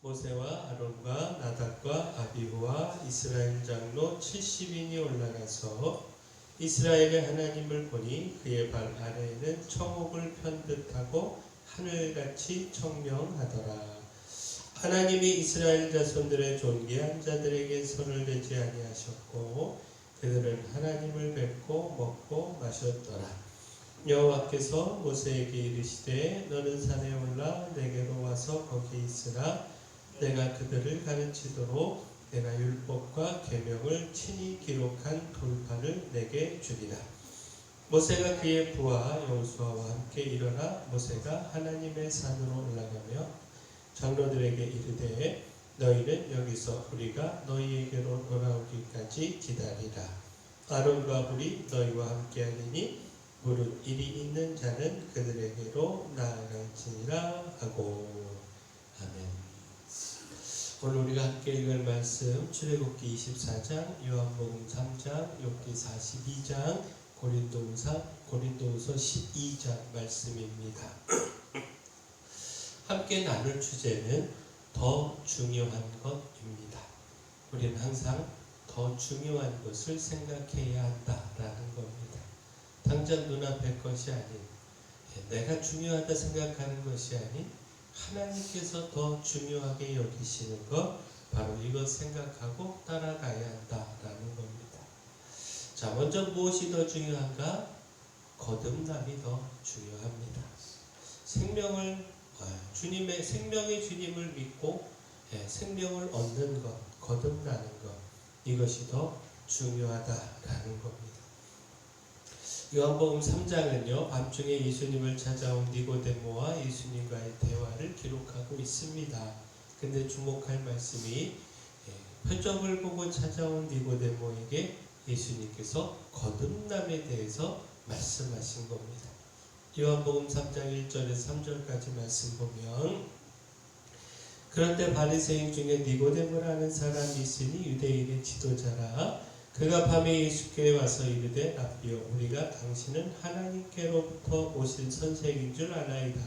모세와 아론과 나답과 아비후와 이스라엘 장로 70인이 올라가서 이스라엘의 하나님을 보니 그의 발 아래에는 청옥을 편 듯하고 하늘같이 청명하더라. 하나님이 이스라엘 자손들의 존귀한 자들에게 손을 대지 아니하셨고 그들은 하나님을 뵙고 먹고 마셨더라. 여호와께서 모세에게 이르시되 너는 산에 올라 내게로 와서 거기 있으라. 내가 그들을 가르치도록 내가 율법과 계명을 친히 기록한 돌판을 내게 주리라. 모세가 그의 부하 여호수아와 함께 일어나 모세가 하나님의 산으로 올라가며 장로들에게 이르되 너희는 여기서 우리가 너희에게로 돌아오기까지 기다리라. 아론과 훌이 너희와 함께하리니 무릇 일이 있는 자는 그들에게로 나아갈지니라 하고. 아멘. 오늘 우리가 함께 읽을 말씀 출애굽기 24장, 요한복음 3장, 욥기 42장, 고린도후서 12장 말씀입니다. 함께 나눌 주제는 더 중요한 것입니다. 우리는 항상 더 중요한 것을 생각해야 한다라는 겁니다. 당장 눈앞의 것이 아닌, 내가 중요하다 생각하는 것이 아닌 하나님께서 더 중요하게 여기시는 것, 바로 이것 생각하고 따라가야 한다라는 겁니다. 자, 먼저 무엇이 더 중요한가? 거듭남이 더 중요합니다. 생명의 주님을 믿고 생명을 얻는 것, 거듭나는 것, 이것이 더 중요하다라는 겁니다. 요한복음 3장은요, 밤중에 예수님을 찾아온 니고데모와 예수님과의 대화를 기록하고 있습니다. 근데 주목할 말씀이 표적을 보고 찾아온 니고데모에게 예수님께서 거듭남에 대해서 말씀하신 겁니다. 요한복음 3장 1절에서 3절까지 말씀 보면, 그런데 바리새인 중에 니고데모라는 사람이 있으니 유대인의 지도자라. 그가 밤에 예수께 와서 이르되 라삐여, 우리가 당신은 하나님께로부터 오신 선생인 줄 아나이다.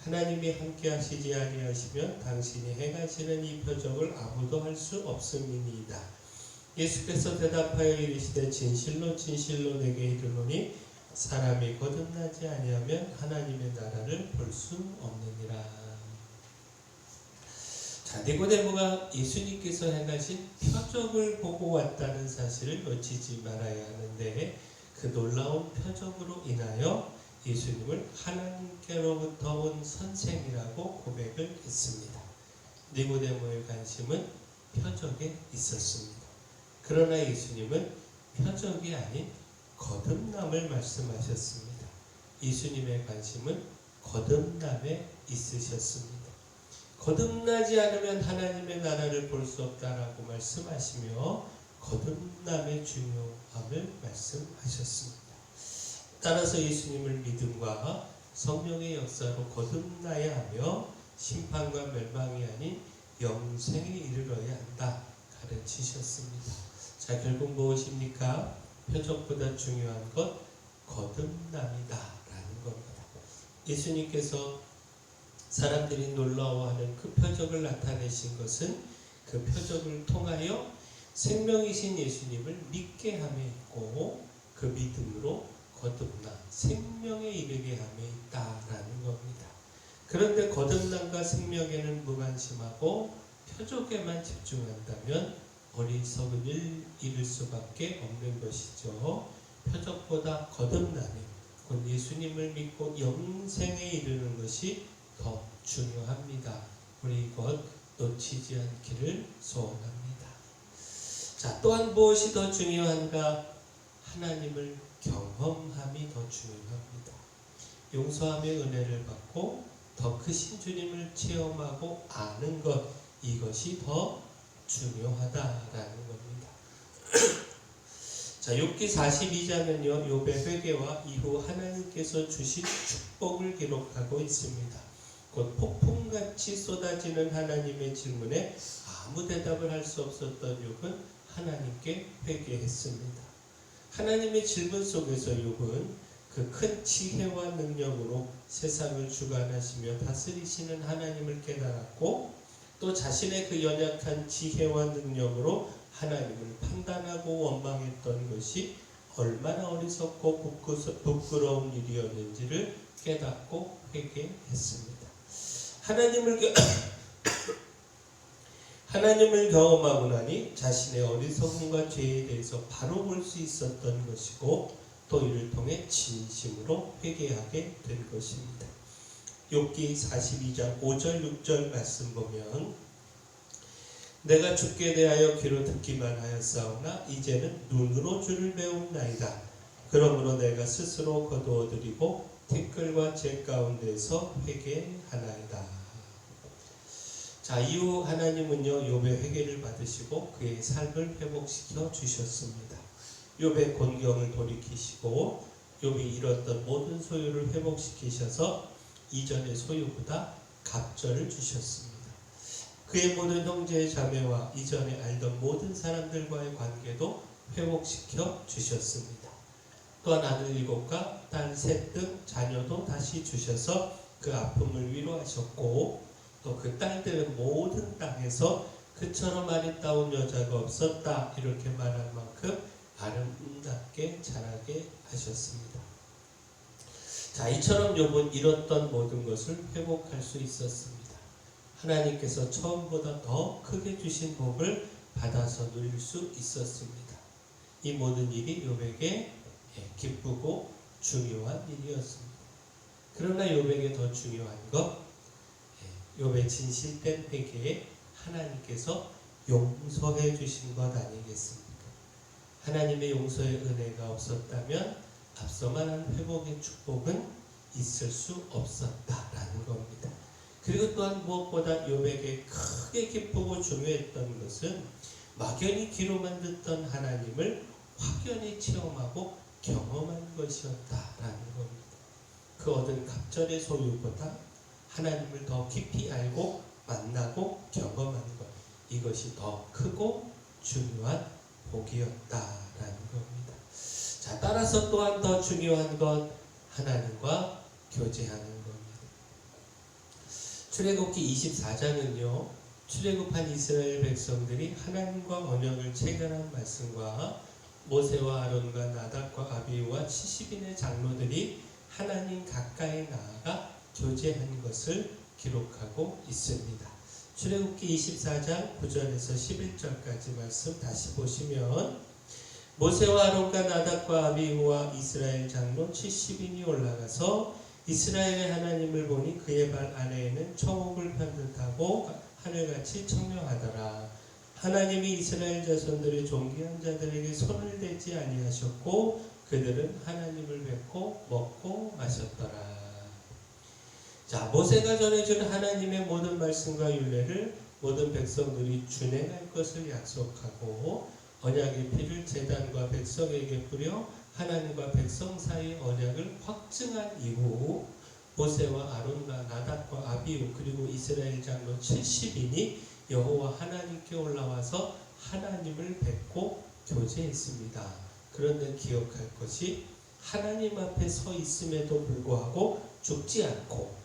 하나님이 함께 하시지 아니하시면 당신이 행하시는 이 표적을 아무도 할 수 없음이니이다. 예수께서 대답하여 이르시되 진실로 진실로 내게 이르노니 사람이 거듭나지 아니하면 하나님의 나라를 볼 수 없느니라. 자, 니고데모가 예수님께서 행하신 표적을 보고 왔다는 사실을 놓치지 말아야 하는데, 그 놀라운 표적으로 인하여 예수님을 하나님께로부터 온 선생이라고 고백을 했습니다. 니고데모의 관심은 표적에 있었습니다. 그러나 예수님은 표적이 아닌 거듭남을 말씀하셨습니다. 예수님의 관심은 거듭남에 있으셨습니다. 거듭나지 않으면 하나님의 나라를 볼 수 없다라고 말씀하시며 거듭남의 중요함을 말씀하셨습니다. 따라서 예수님을 믿음과 성령의 역사로 거듭나야 하며 심판과 멸망이 아닌 영생에 이르러야 한다 가르치셨습니다. 자, 결국 무엇입니까? 표적보다 중요한 것, 거듭남이다 라는 겁니다. 예수님께서 사람들이 놀라워하는 그 표적을 나타내신 것은 그 표적을 통하여 생명이신 예수님을 믿게 함에 있고, 그 믿음으로 거듭나 생명에 이르게 함에 있다라는 겁니다. 그런데 거듭남과 생명에는 무관심하고 표적에만 집중한다면 어리석은 일 이룰 수밖에 없는 것이죠. 표적보다 거듭남이, 곧 예수님을 믿고 영생에 이르는 것이 더 중요합니다. 우리 이것 놓치지 않기를 소원합니다. 자, 또한 무엇이 더 중요한가? 하나님을 경험함이 더 중요합니다. 용서함의 은혜를 받고 더 크신 주님을 체험하고 아는 것, 이것이 더 중요하다라는 겁니다. 자, 욥기 42장은요, 욥의 회개와 이후 하나님께서 주신 축복을 기록하고 있습니다. 곧 폭풍같이 쏟아지는 하나님의 질문에 아무 대답을 할 수 없었던 욥은 하나님께 회개했습니다. 하나님의 질문 속에서 욥은 그 큰 지혜와 능력으로 세상을 주관하시며 다스리시는 하나님을 깨달았고, 또 자신의 그 연약한 지혜와 능력으로 하나님을 판단하고 원망했던 것이 얼마나 어리석고 부끄러운 일이었는지를 깨닫고 회개했습니다. 하나님을 경험하고 나니 자신의 어리석음과 죄에 대해서 바로 볼 수 있었던 것이고 또 이를 통해 진심으로 회개하게 된 것입니다. 욥기 42장 5절 6절 말씀 보면 내가 주께 대하여 귀로 듣기만 하였사오나 이제는 눈으로 주를 배움나이다. 그러므로 내가 스스로 거두어드리고 티끌과 재 가운데서 회개하나이다. 자, 이후 하나님은요 욥의 회개를 받으시고 그의 삶을 회복시켜 주셨습니다. 욥의 곤경을 돌이키시고 욥이 잃었던 모든 소유를 회복시키셔서 이전의 소유보다 갑절을 주셨습니다. 그의 모든 형제 자매와 이전에 알던 모든 사람들과의 관계도 회복시켜 주셨습니다. 또한 아들 7과 딸 3 등 자녀도 다시 주셔서 그 아픔을 위로하셨고 또 그 딸들은 모든 땅에서 그처럼 아리따운 여자가 없었다 이렇게 말할 만큼 아름답게 자라게 하셨습니다. 자, 이처럼 욥은 잃었던 모든 것을 회복할 수 있었습니다. 하나님께서 처음보다 더 크게 주신 복을 받아서 누릴 수 있었습니다. 이 모든 일이 욥에게 기쁘고 중요한 일이었습니다. 그러나 욥에게 더 중요한 것, 욥의 진실된 회개에 하나님께서 용서해 주신 것 아니겠습니까? 하나님의 용서의 은혜가 없었다면 앞서 말한 회복의 축복은 있을 수 없었다라는 겁니다. 그리고 또한 무엇보다 욥에게 크게 기쁘고 중요했던 것은 막연히 귀로만 듣던 하나님을 확연히 체험하고 경험한 것이었다라는 겁니다. 그 얻은 갑절의 소유보다 하나님을 더 깊이 알고 만나고 경험하는 것, 이것이 더 크고 중요한 복이었다라는 겁니다. 자, 따라서 또한 더 중요한 것, 하나님과 교제하는 겁니다. 출애굽기 24장은요 출애굽한 이스라엘 백성들이 하나님과 언약을 체결한 말씀과 모세와 아론과 나답과 아비후와 70인의 장로들이 하나님 가까이 나아가 교제한 것을 기록하고 있습니다. 출애굽기 24장 9절에서 11절까지 말씀 다시 보시면 모세와 아론과 나답과 아비후와 이스라엘 장로 70인이 올라가서 이스라엘의 하나님을 보니 그의 발 아래에는 청옥을 편듯하고 하늘같이 청명하더라. 하나님이 이스라엘 자손들의 존귀한 자들에게 손을 대지 아니하셨고 그들은 하나님을 뵙고 먹고 마셨더라. 자, 모세가 전해준 하나님의 모든 말씀과 율례를 모든 백성들이 준행할 것을 약속하고 언약의 피를 제단과 백성에게 뿌려 하나님과 백성 사이의 언약을 확증한 이후 모세와 아론과 나답과 아비후 그리고 이스라엘 장로 70인이 여호와 하나님께 올라와서 하나님을 뵙고 교제했습니다. 그런데 기억할 것이 하나님 앞에 서 있음에도 불구하고 죽지 않고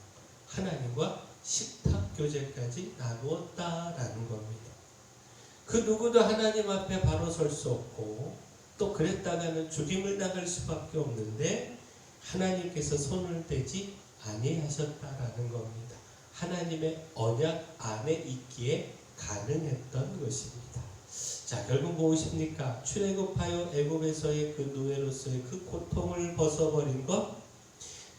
하나님과 식탁 교제까지 나누었다라는 겁니다. 그 누구도 하나님 앞에 바로 설 수 없고 또 그랬다가는 죽임을 당할 수밖에 없는데 하나님께서 손을 대지 아니하셨다라는 겁니다. 하나님의 언약 안에 있기에 가능했던 것입니다. 자, 결국 무엇입니까? 출애굽하여 애굽에서의 그 노예로서의 그 고통을 벗어버린 것,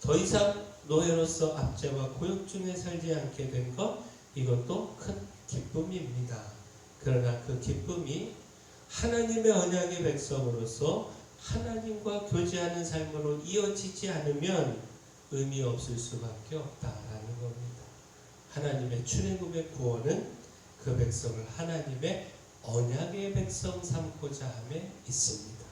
더 이상 노예로서 압제와 고역 중에 살지 않게 된 것, 이것도 큰 기쁨입니다. 그러나 그 기쁨이 하나님의 언약의 백성으로서 하나님과 교제하는 삶으로 이어지지 않으면 의미 없을 수밖에 없다라는 겁니다. 하나님의 출애굽의 구원은 그 백성을 하나님의 언약의 백성 삼고자 함에 있습니다.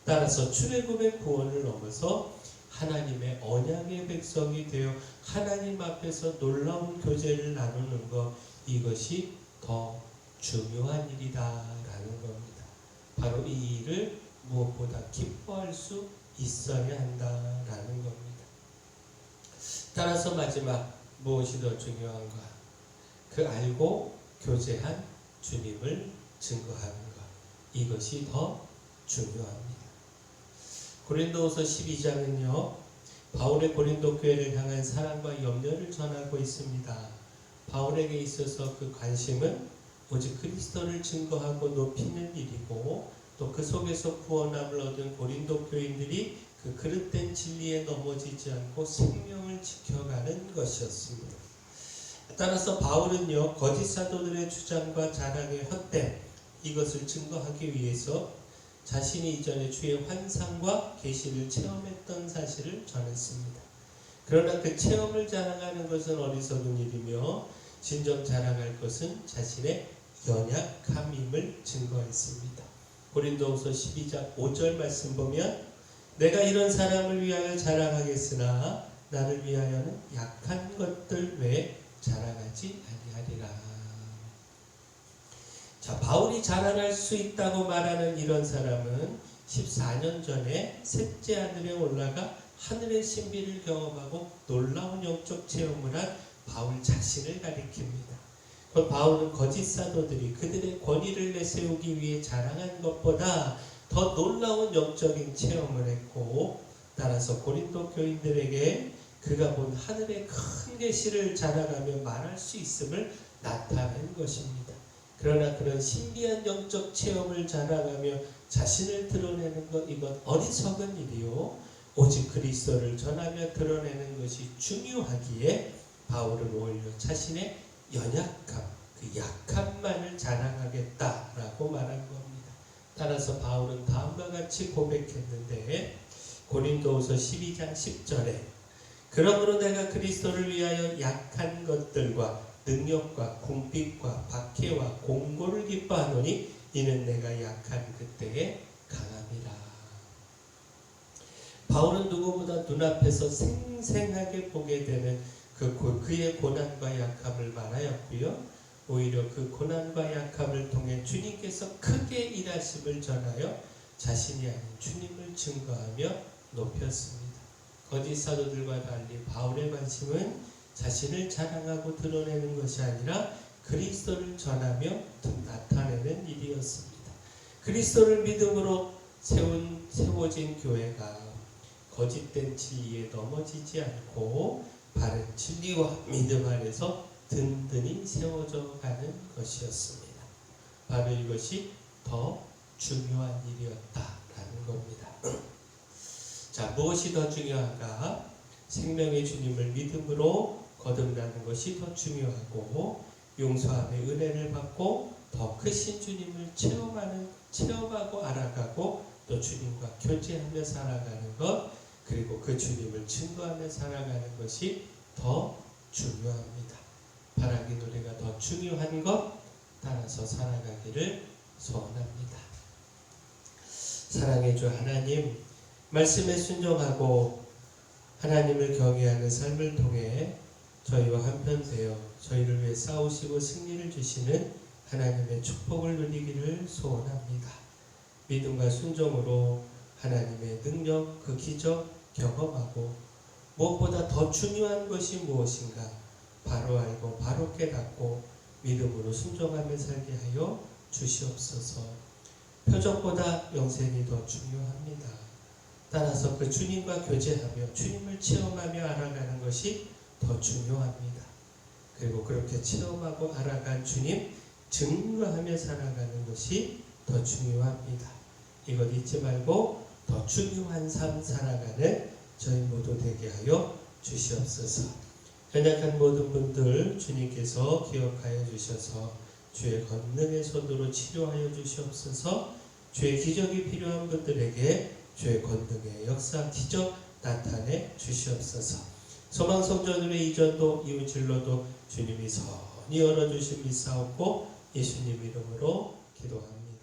따라서 출애굽의 구원을 넘어서 하나님의 언약의 백성이 되어 하나님 앞에서 놀라운 교제를 나누는 것, 이것이 더 중요한 일이다라는 겁니다. 바로 이 일을 무엇보다 기뻐할 수 있어야 한다라는 겁니다. 따라서 마지막 무엇이 더 중요한가? 그 알고 교제한 주님을 증거하는 것, 이것이 더 중요합니다. 고린도후서 12장은요 바울의 고린도 교회를 향한 사랑과 염려를 전하고 있습니다. 바울에게 있어서 그 관심은 오직 그리스도를 증거하고 높이는 일이고, 또 그 속에서 구원함을 얻은 고린도 교인들이 그 그릇된 진리에 넘어지지 않고 생명을 지켜가는 것이었습니다. 따라서 바울은요 거짓 사도들의 주장과 자랑의 헛됨, 이것을 증거하기 위해서 자신이 이전에 주의 환상과 계시를 체험했던 사실을 전했습니다. 그러나 그 체험을 자랑하는 것은 어리석은 일이며 진정 자랑할 것은 자신의 연약함임을 증거했습니다. 고린도후서 12장 5절 말씀 보면 내가 이런 사람을 위하여 자랑하겠으나 나를 위하여는 약한 것들 외에 자랑하지 아니하리라. 자, 바울이 자랑할 수 있다고 말하는 이런 사람은 14년 전에 셋째 하늘에 올라가 하늘의 신비를 경험하고 놀라운 영적 체험을 한 바울 자신을 가리킵니다. 곧 바울은 거짓 사도들이 그들의 권위를 내세우기 위해 자랑한 것보다 더 놀라운 영적인 체험을 했고, 따라서 고린도 교인들에게 그가 본 하늘의 큰 계시를 자랑하며 말할 수 있음을 나타낸 것입니다. 그러나 그런 신비한 영적 체험을 자랑하며 자신을 드러내는 것, 이건 어리석은 일이요 오직 그리스도를 전하며 드러내는 것이 중요하기에 바울은 오히려 자신의 연약함, 그 약함만을 자랑하겠다라고 말한 겁니다. 따라서 바울은 다음과 같이 고백했는데 고린도후서 12장 10절에 그러므로 내가 그리스도를 위하여 약한 것들과 능력과 궁핍과 박해와 공고를 기뻐하노니 이는 내가 약한 그때에 강함이라. 바울은 누구보다 눈앞에서 생생하게 보게 되는 그의 고난과 약함을 말하였고요. 오히려 그 고난과 약함을 통해 주님께서 크게 일하심을 전하여 자신이 아닌 주님을 증거하며 높였습니다. 거짓 사도들과 달리 바울의 관심은 자신을 자랑하고 드러내는 것이 아니라 그리스도를 전하며 나타내는 일이었습니다. 그리스도를 믿음으로 세워진 교회가 거짓된 진리에 넘어지지 않고 바른 진리와 믿음 안에서 든든히 세워져 가는 것이었습니다. 바로 이것이 더 중요한 일이었다라는 겁니다. 자, 무엇이 더 중요한가? 생명의 주님을 믿음으로 거듭나는 것이 더 중요하고, 용서함의 은혜를 받고 더 크신 주님을 체험하고 알아가고 또 주님과 교제하며 살아가는 것, 그리고 그 주님을 증거하며 살아가는 것이 더 중요합니다. 바라기 노래가 더 중요한 것, 따라서 살아가기를 소원합니다. 사랑의 주 하나님, 말씀에 순종하고 하나님을 경외하는 삶을 통해 저희와 한편 되어 저희를 위해 싸우시고 승리를 주시는 하나님의 축복을 누리기를 소원합니다. 믿음과 순종으로 하나님의 능력, 그 기적 경험하고, 무엇보다 더 중요한 것이 무엇인가 바로 알고 바로 깨닫고 믿음으로 순종하며 살게 하여 주시옵소서. 표적보다 영생이 더 중요합니다. 따라서 그 주님과 교제하며 주님을 체험하며 알아가는 것이 더 중요합니다. 그리고 그렇게 체험하고 알아간 주님 증거하며 살아가는 것이 더 중요합니다. 이것 잊지 말고 더 중요한 삶 살아가는 저희 모두 되게 하여 주시옵소서. 연약한 모든 분들 주님께서 기억하여 주셔서 주의 권능의 손으로 치료하여 주시옵소서. 주의 기적이 필요한 분들에게 주의 권능의 역사 기적 나타내 주시옵소서. 소망성전으로의 이전도 이웃진로도 주님이 선히 열어주신 믿사옵고 예수님 이름으로 기도합니다.